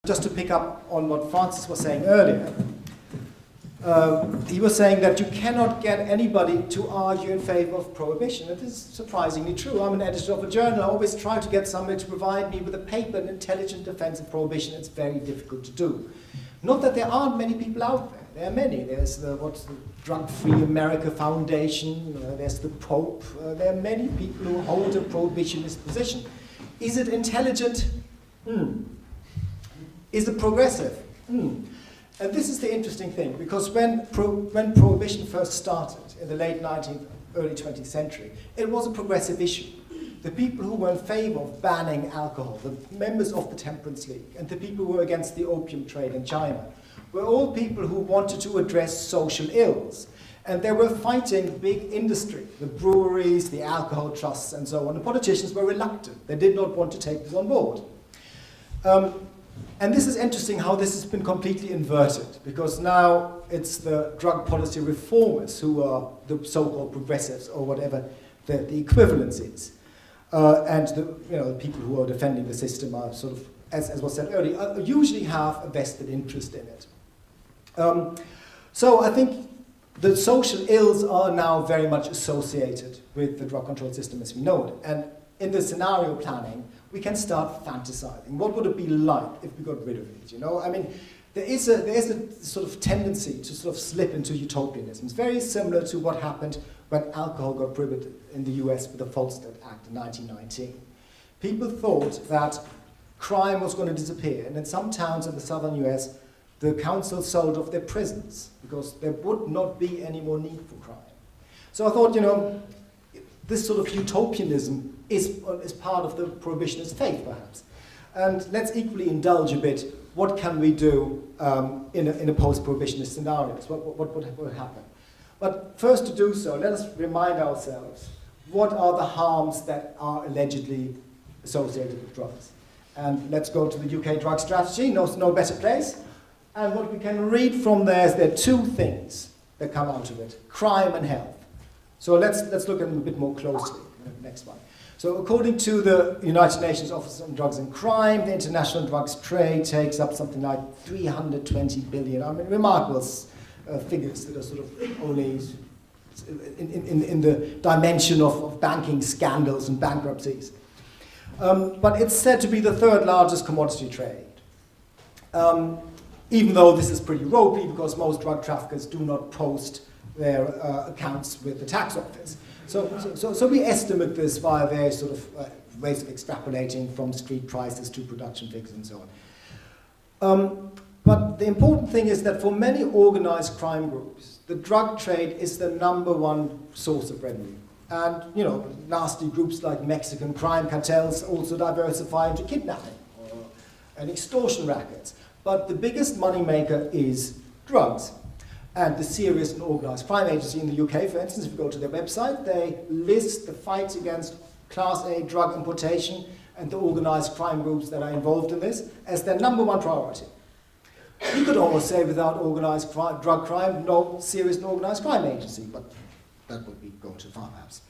Just to pick up on what Francis was saying earlier, he was saying that you cannot get anybody to argue in favor of prohibition. It is surprisingly true. I'm an editor of a journal. I always try to get somebody to provide me with a paper, an intelligent defense of prohibition. It's very difficult to do. Not that there aren't many people out there. There are many. There's the Drug Free America Foundation. There's the Pope. There are many people who hold a prohibitionist position. Is it intelligent? Is it progressive? And this is the interesting thing, because when prohibition first started in the late 19th, early 20th century, it was a progressive issue. The people who were in favor of banning alcohol, the members of the Temperance League, and the people who were against the opium trade in China, were all people who wanted to address social ills. And they were fighting big industry, the breweries, the alcohol trusts, and so on. The politicians were reluctant. They did not want to take this on board. And this is interesting how this has been completely inverted, because now it's the drug policy reformers who are the so-called progressives, or whatever the equivalence is. And the people who are defending the system are sort of, as was said earlier, usually have a vested interest in it. So I think the social ills are now very much associated with the drug control system as we know it. And in the scenario planning, we can start fantasizing. What would it be like if we got rid of it? You know, I mean, there is a sort of tendency to sort of slip into utopianism. It's very similar to what happened when alcohol got prohibited in the US with the Volstead Act in 1919. People thought that crime was going to disappear, and in some towns in the southern US, the council sold off their prisons because there would not be any more need for crime. So I thought, this sort of utopianism is part of the prohibitionist faith, perhaps. And let's equally indulge a bit. What can we do in a post-prohibitionist scenario? What would happen? But first to do so, let us remind ourselves, what are the harms that are allegedly associated with drugs? And let's go to the UK drug strategy, no better place. And what we can read from there is there are two things that come out of it, crime and health. So let's look at them a bit more closely. Next one. So according to the United Nations Office on Drugs and Crime, the international drugs trade takes up something like 320 billion. I mean, remarkable figures that are sort of only in the dimension of banking scandals and bankruptcies. But it's said to be the third largest commodity trade. Even though this is pretty ropey, because most drug traffickers do not post their accounts with the tax office. So we estimate this via various sort of ways of extrapolating from street prices to production figures and so on. But the important thing is that for many organized crime groups, the drug trade is the #1 source of revenue. And, nasty groups like Mexican crime cartels also diversify into kidnapping and extortion rackets. But the biggest moneymaker is drugs. And the Serious and Organized Crime Agency in the UK, for instance, if you go to their website, they list the fight against Class A drug importation and the organized crime groups that are involved in this as their #1 priority. You could almost say without organized drug crime, no Serious and Organized Crime Agency, but that would be going too far, perhaps.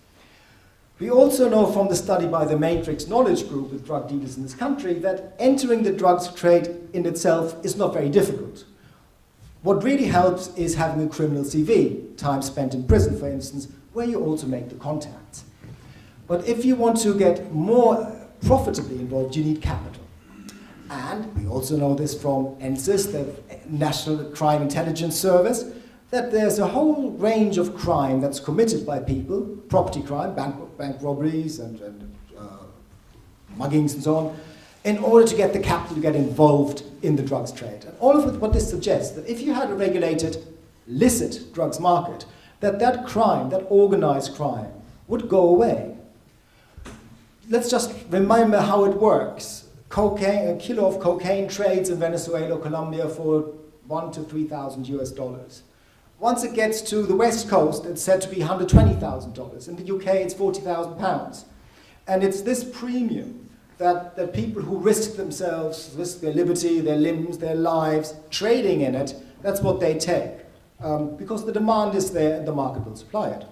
We also know from the study by the Matrix Knowledge Group with drug dealers in this country that entering the drugs trade in itself is not very difficult. What really helps is having a criminal CV, time spent in prison, for instance, where you also make the contacts. But if you want to get more profitably involved, you need capital. And we also know this from NSIS, the National Crime Intelligence Service, that there's a whole range of crime that's committed by people, property crime, bank robberies and muggings and so on, in order to get the capital to get involved in the drugs trade. And all of it, what this suggests, that if you had a regulated, licit drugs market, that crime, that organized crime, would go away. Let's just remember how it works. A kilo of cocaine trades in Venezuela or Colombia for $1,000 to $3,000. Once it gets to the West Coast, it's said to be $120,000. In the UK, it's £40,000. And it's this premium that people who risk themselves, risk their liberty, their limbs, their lives, trading in it, that's what they take. Because the demand is there and the market will supply it.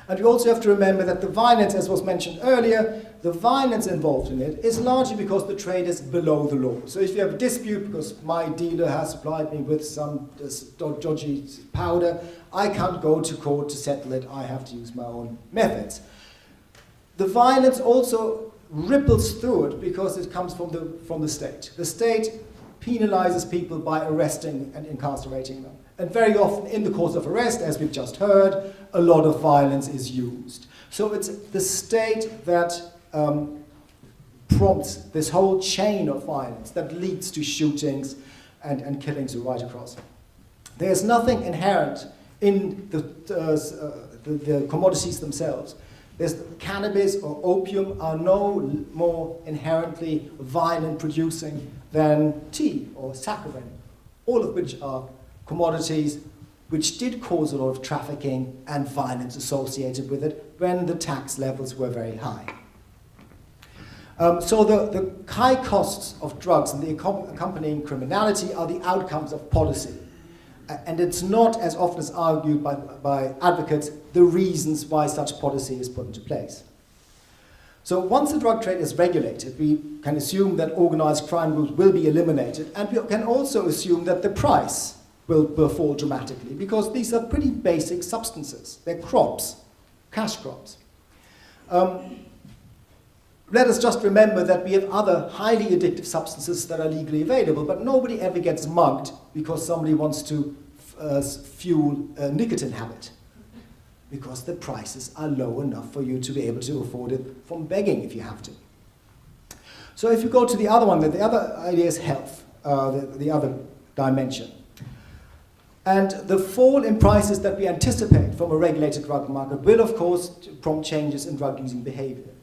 And we also have to remember that the violence, as was mentioned earlier, the violence involved in it is largely because the trade is below the law. So if you have a dispute because my dealer has supplied me with some dodgy powder, I can't go to court to settle it, I have to use my own methods. The violence also ripples through it because it comes from the state. The state penalizes people by arresting and incarcerating them. And very often in the course of arrest, as we've just heard, a lot of violence is used. So it's the state that prompts this whole chain of violence that leads to shootings and killings right across. There's nothing inherent in the commodities themselves. Cannabis or opium are no more inherently violent producing than tea or saccharin, all of which are commodities which did cause a lot of trafficking and violence associated with it when the tax levels were very high. So the high costs of drugs and the accompanying criminality are the outcomes of policy. And it's not, as often as argued by advocates, the reasons why such policy is put into place. So once the drug trade is regulated, we can assume that organized crime groups will be eliminated, and we can also assume that the price will fall dramatically, because these are pretty basic substances. They're crops, cash crops. Let us just remember that we have other highly addictive substances that are legally available, but nobody ever gets mugged because somebody wants to fuel a nicotine habit, because the prices are low enough for you to be able to afford it from begging if you have to. So if you go to the other one, then the other idea is health, the other dimension. And the fall in prices that we anticipate from a regulated drug market will, of course, prompt changes in drug-using behavior.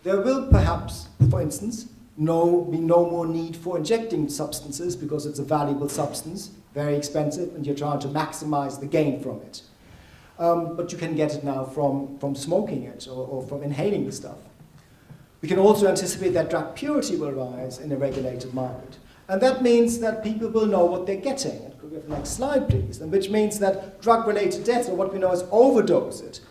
There will perhaps, for instance, be no more need for injecting substances because it's a valuable substance, very expensive, and you're trying to maximize the gain from it. But you can get it now from smoking it or from inhaling the stuff. We can also anticipate that drug purity will rise in a regulated market. And that means that people will know what they're getting. Could we have the next slide, please? And which means that drug-related deaths, or what we know as overdoses,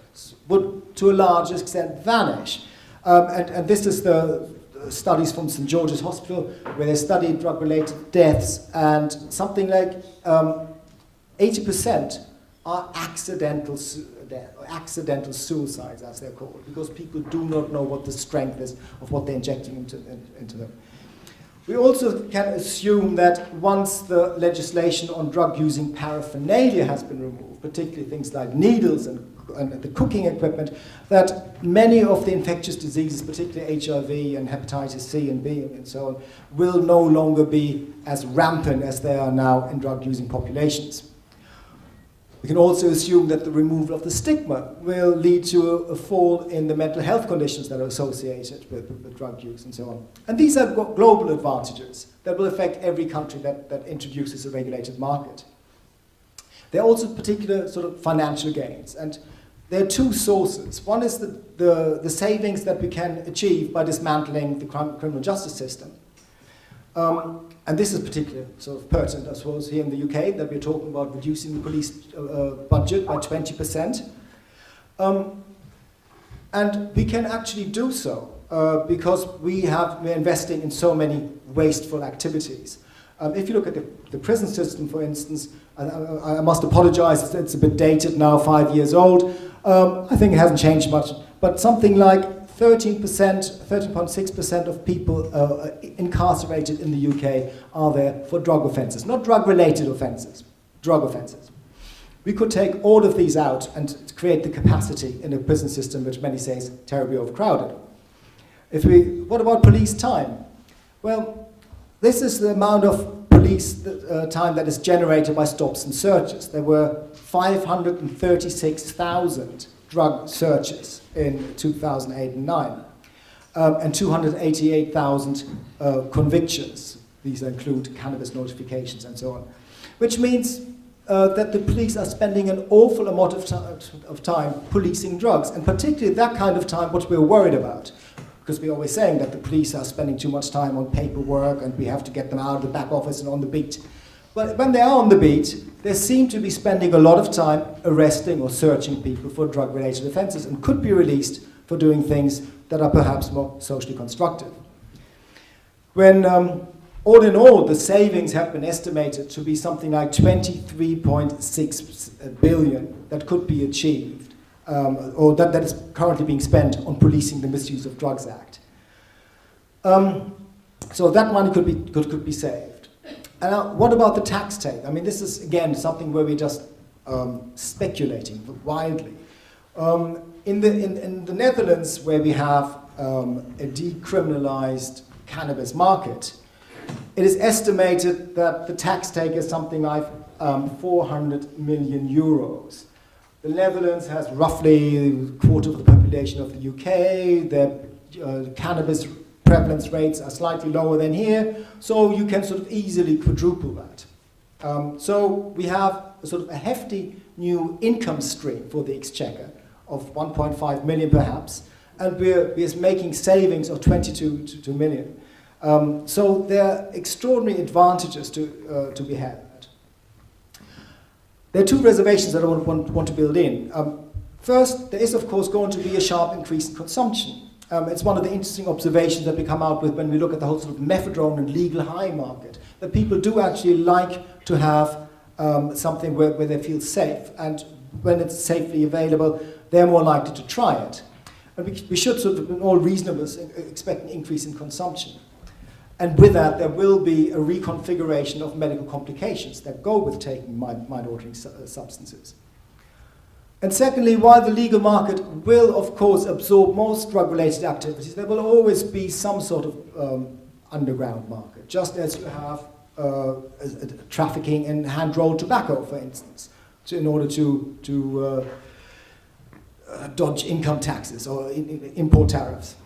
would to a large extent vanish. And this is the studies from St. George's Hospital, where they studied drug-related deaths, and something like 80% are accidental suicides, as they're called, because people do not know what the strength is of what they're injecting into them. We also can assume that once the legislation on drug-using paraphernalia has been removed, particularly things like needles and the cooking equipment, that many of the infectious diseases, particularly HIV and hepatitis C and B and so on, will no longer be as rampant as they are now in drug-using populations. We can also assume that the removal of the stigma will lead to a fall in the mental health conditions that are associated with drug use and so on. And these are global advantages that will affect every country that introduces a regulated market. There are also particular sort of financial gains, and there are two sources. One is the savings that we can achieve by dismantling the criminal justice system. And this is particularly sort of pertinent, I suppose, here in the UK, that we're talking about reducing the police budget by 20%. And we can actually do so because we're investing in so many wasteful activities. If you look at the prison system, for instance, I must apologize, it's a bit dated now, 5 years old. I think it hasn't changed much, but something like 13.6% of people incarcerated in the UK are there for drug offences, not drug-related offences, drug offences. We could take all of these out and create the capacity in a prison system which many say is terribly overcrowded. What about police time? Well, this is the amount of police time that is generated by stops and searches. There were 536,000 drug searches in 2008 and 9, and 288,000 convictions. These include cannabis notifications and so on, which means that the police are spending an awful amount of time policing drugs, and particularly that kind of time what we're worried about, because we're always saying that the police are spending too much time on paperwork and we have to get them out of the back office and on the beat. But when they are on the beat, they seem to be spending a lot of time arresting or searching people for drug-related offences and could be released for doing things that are perhaps more socially constructive. When, all in all, the savings have been estimated to be something like 23.6 billion that could be achieved, or that is currently being spent on policing the Misuse of Drugs Act. So that money could be saved. And what about the tax take? I mean, this is, again, something where we're just speculating wildly. In the Netherlands, where we have a decriminalized cannabis market, it is estimated that the tax take is something like 400 million euros. The Netherlands has roughly a quarter of the population of the UK. Their cannabis prevalence rates are slightly lower than here, so you can sort of easily quadruple that. So we have a sort of a hefty new income stream for the exchequer of 1.5 million perhaps, and we're making savings of 22 million. So there are extraordinary advantages to be had. There are two reservations that I want to build in. First, there is of course going to be a sharp increase in consumption. It's one of the interesting observations that we come out with when we look at the whole sort of methadone and legal high market, that people do actually like to have something where they feel safe, and when it's safely available, they're more likely to try it. And we should sort of, in all reasonableness, expect an increase in consumption. And with that, there will be a reconfiguration of medical complications that go with taking mind-altering substances. And secondly, while the legal market will, of course, absorb most drug-related activities, there will always be some sort of underground market, just as you have trafficking in hand-rolled tobacco, for instance, in order to dodge income taxes or import tariffs.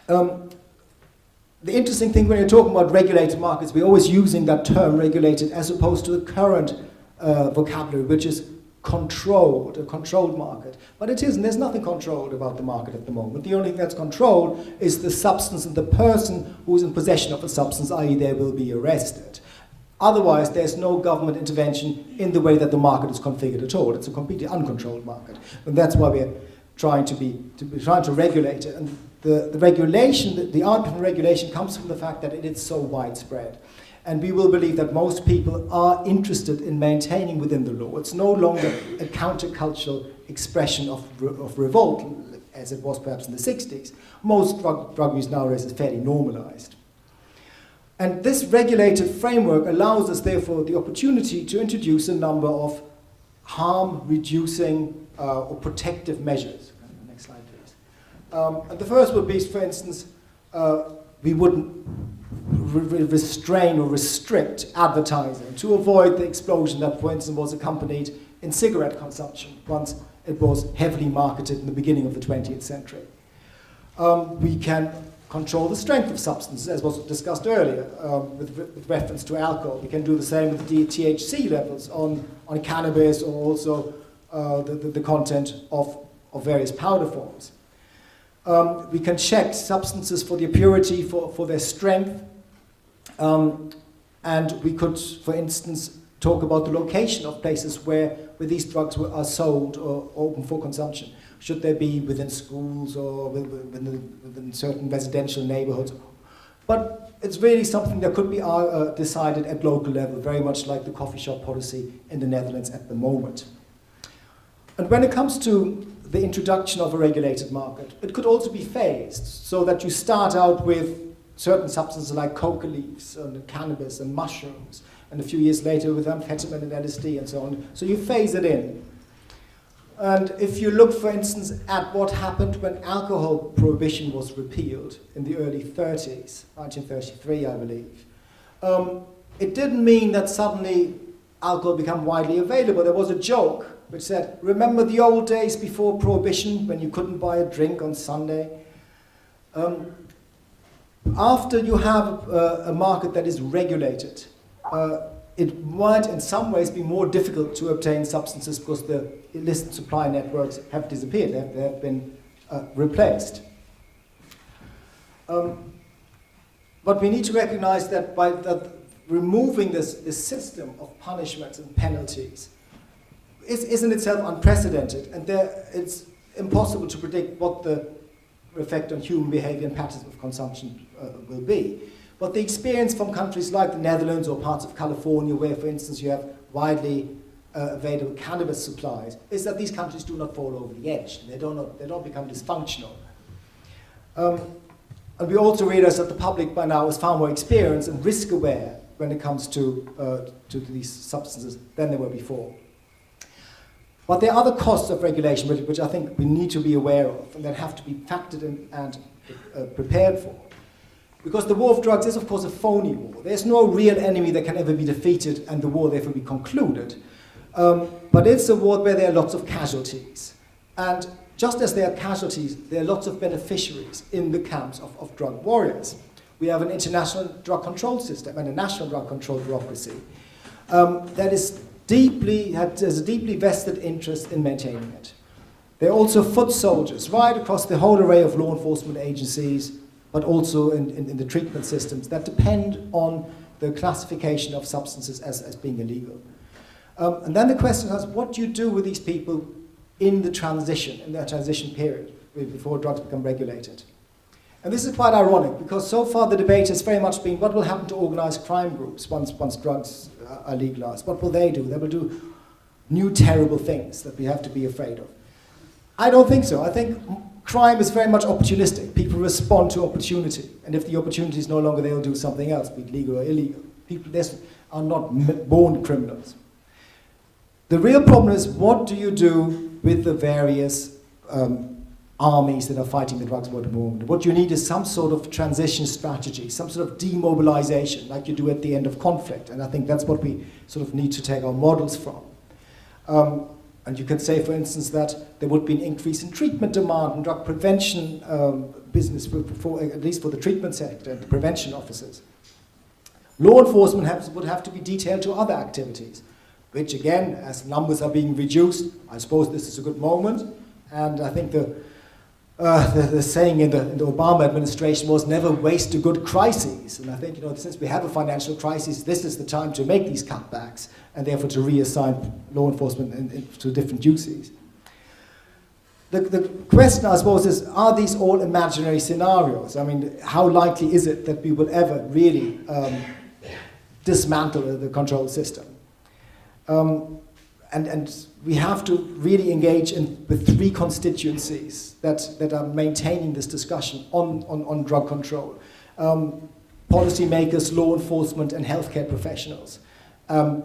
The interesting thing when you're talking about regulated markets, we're always using that term regulated as opposed to the current vocabulary, which is controlled, a controlled market. But it isn't. There's nothing controlled about the market at the moment. The only thing that's controlled is the substance and the person who's in possession of the substance, i.e. they will be arrested. Otherwise, there's no government intervention in the way that the market is configured at all. It's a completely uncontrolled market. And that's why we're trying to regulate it. And the regulation, the argument for regulation comes from the fact that it is so widespread. And we will believe that most people are interested in maintaining within the law. It's no longer a countercultural expression of revolt, as it was perhaps in the 60s. Most drug use nowadays is fairly normalized. And this regulated framework allows us, therefore, the opportunity to introduce a number of harm-reducing or protective measures. Next slide, please. And the first would be, for instance, we wouldn't restrain or restrict advertising to avoid the explosion that, for instance, was accompanied in cigarette consumption once it was heavily marketed in the beginning of the 20th century. We can control the strength of substances, as was discussed earlier, with reference to alcohol. We can do the same with the THC levels on cannabis, or also the content of various powder forms. We can check substances for their purity, for their strength, and we could, for instance, talk about the location of places where these drugs are sold or open for consumption. Should they be within schools or within certain residential neighborhoods? But it's really something that could be decided at local level, very much like the coffee shop policy in the Netherlands at the moment. And when it comes to the introduction of a regulated market, it could also be phased, so that you start out with certain substances like coca leaves and cannabis and mushrooms, and a few years later with amphetamine and LSD and so on. So you phase it in. And if you look, for instance, at what happened when alcohol prohibition was repealed in the early 30s, 1933, I believe, it didn't mean that suddenly alcohol became widely available. There was a joke which said, remember the old days before prohibition when you couldn't buy a drink on Sunday? After you have a market that is regulated, it might in some ways be more difficult to obtain substances because the illicit supply networks have disappeared. They have been replaced. But we need to recognize that removing this system of punishments and penalties is in itself unprecedented, and it's impossible to predict what the effect on human behavior and patterns of consumption will be. But the experience from countries like the Netherlands or parts of California, where, for instance, you have widely available cannabis supplies, is that these countries do not fall over the edge. They don't become dysfunctional. And we also realize that the public by now is far more experienced and risk aware when it comes to these substances than they were before. But there are other costs of regulation which I think we need to be aware of and that have to be factored in and prepared for. Because the war of drugs is, of course, a phony war. There's no real enemy that can ever be defeated and the war therefore be concluded. But it's a war where there are lots of casualties. And just as there are casualties, there are lots of beneficiaries in the camps of drug warriors. We have an international drug control system and a national drug control bureaucracy that has a deeply vested interest in maintaining it. There are also foot soldiers right across the whole array of law enforcement agencies, but also in the treatment systems that depend on the classification of substances as being illegal. And then the question is, what do you do with these people in their transition period, before drugs become regulated? And this is quite ironic, because so far the debate has very much been, what will happen to organized crime groups once drugs are legalized? What will they do? They will do new terrible things that we have to be afraid of. I don't think so. I think crime is very much opportunistic. People respond to opportunity. And if the opportunity is no longer there, they'll do something else, be it legal or illegal. People are not born criminals. The real problem is, what do you do with the various armies that are fighting the drugs war at the moment? What you need is some sort of transition strategy, some sort of demobilization, like you do at the end of conflict. And I think that's what we sort of need to take our models from. And you can say, for instance, that there would be an increase in treatment demand and drug prevention business, at least for the treatment sector and the prevention officers. Law enforcement would have to be detailed to other activities, which again, as numbers are being reduced, I suppose this is a good moment. And I think the saying in the Obama administration was, never waste a good crisis. And I think, since we have a financial crisis, this is the time to make these cutbacks and therefore to reassign law enforcement to different uses. The question, I suppose, is, are these all imaginary scenarios? I mean, how likely is it that we will ever really dismantle the control system? And we have to really engage with three constituencies that are maintaining this discussion on drug control. Policymakers, law enforcement, and healthcare professionals.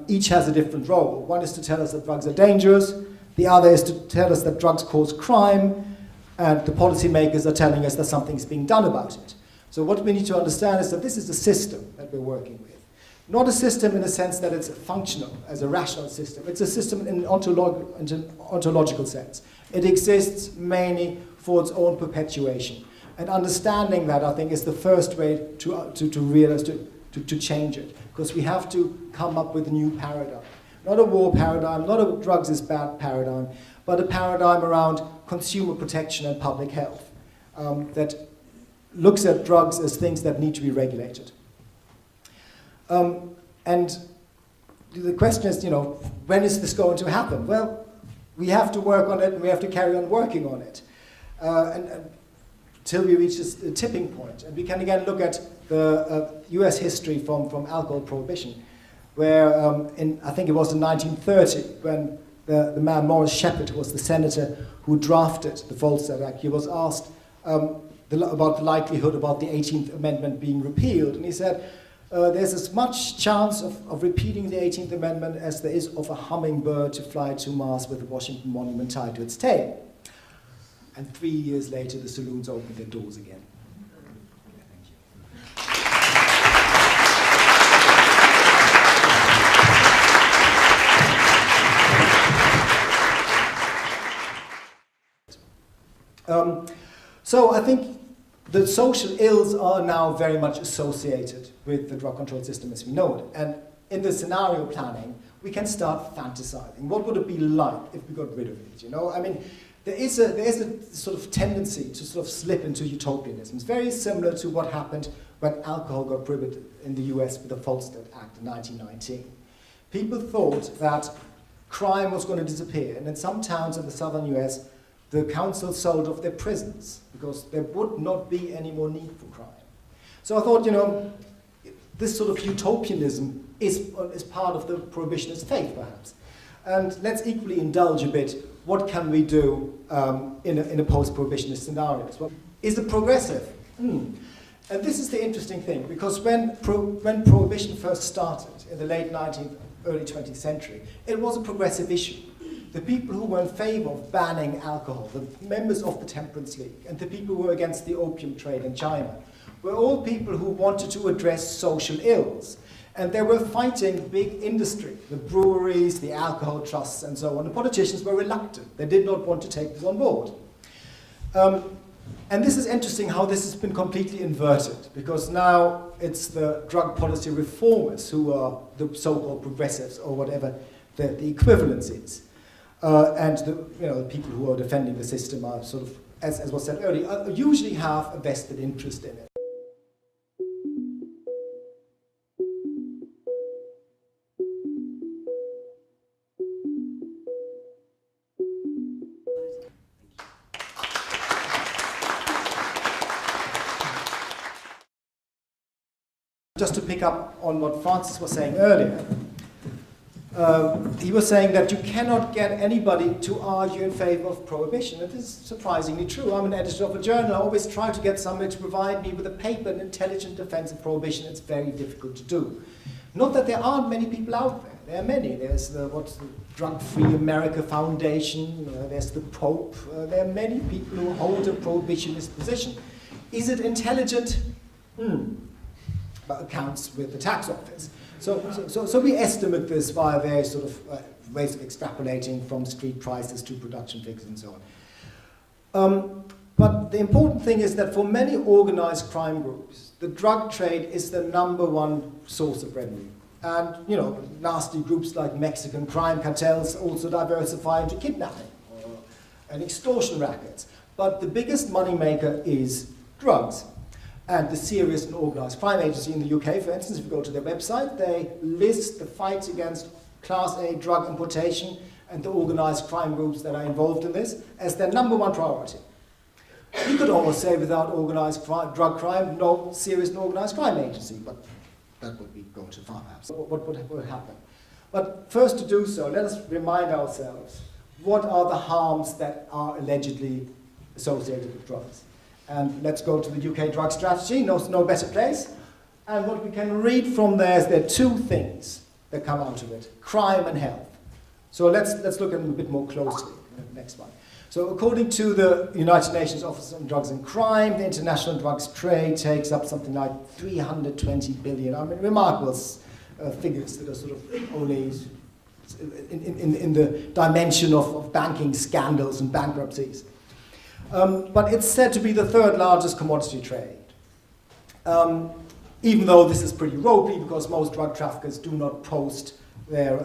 Each has a different role. One is to tell us that drugs are dangerous. The other is to tell us that drugs cause crime. And the policymakers are telling us that something is being done about it. So what we need to understand is that this is a system that we're working with. Not a system in the sense that it's functional as a rational system. It's a system in an ontological sense. It exists mainly for its own perpetuation. And understanding that, I think, is the first way to realize, to change it. Because we have to come up with a new paradigm. Not a war paradigm, not a drugs is bad paradigm, but a paradigm around consumer protection and public health that looks at drugs as things that need to be regulated. And the question is, when is this going to happen? Well, we have to work on it, and we have to carry on working on it until we reach this tipping point. And we can again look at the US history from alcohol prohibition, where I think it was in 1930, when the man Morris Shepherd, who was the senator who drafted the Volstead Act, he was asked about the likelihood about the 18th Amendment being repealed, and he said, there's as much chance of repealing the 18th Amendment as there is of a hummingbird to fly to Mars with the Washington Monument tied to its tail. And 3 years later, the saloons opened their doors again. So I think the social ills are now very much associated with the drug control system as we know it. And in the scenario planning, we can start fantasizing. What would it be like if we got rid of it? I mean, there is a sort of tendency to sort of slip into utopianism. It's very similar to what happened when alcohol got prohibited in the US with the Volstead Act in 1919. People thought that crime was going to disappear, and in some towns in the southern US, the council sold off their prisons because there would not be any more need for crime. So I thought, this sort of utopianism is part of the prohibitionist faith, perhaps. And let's equally indulge a bit. What can we do in a post-prohibitionist scenario? Well, is it progressive? And this is the interesting thing, because when prohibition first started in the late 19th, early 20th century, it was a progressive issue. The people who were in favor of banning alcohol, the members of the Temperance League, and the people who were against the opium trade in China, were all people who wanted to address social ills. And they were fighting big industry, the breweries, the alcohol trusts, and so on. The politicians were reluctant. They did not want to take this on board. And this is interesting how this has been completely inverted, because now it's the drug policy reformers who are the so-called progressives, or whatever the equivalence is. And the people who are defending the system are sort of, as was said earlier, usually have a vested interest in it. Just to pick up on what Francis was saying earlier, he was saying that you cannot get anybody to argue in favor of prohibition. It is surprisingly true. I'm an editor of a journal. I always try to get somebody to provide me with a paper, an intelligent defense of prohibition. It's very difficult to do. Not that there aren't many people out there. There are many. There's the Drug-Free America Foundation. There's the Pope. There are many people who hold a prohibitionist position. Is it intelligent? Accounts with the tax office. So we estimate this via various sort of ways of extrapolating from street prices to production figures and so on. But the important thing is that for many organized crime groups, the drug trade is the #1 source of revenue. And, nasty groups like Mexican crime cartels also diversify into kidnapping and extortion rackets. But the biggest moneymaker is drugs. And the Serious and Organized Crime Agency in the UK, for instance, if you go to their website, they list the fight against Class A drug importation and the organized crime groups that are involved in this as their #1 priority. You could almost say without organized drug crime, no Serious and Organized Crime Agency, but that would be going too far, perhaps. What would happen? But first to do so, let us remind ourselves, what are the harms that are allegedly associated with drugs? And let's go to the UK drug strategy, no better place. And what we can read from there is there are two things that come out of it, crime and health. So let's look at them a bit more closely in the next one. So according to the United Nations Office on Drugs and Crime, the international drugs trade takes up something like 320 billion. I mean, remarkable figures that are sort of only in the dimension of banking scandals and bankruptcies. But it's said to be the 3rd largest commodity trade. Even though this is pretty ropey, because most drug traffickers do not post their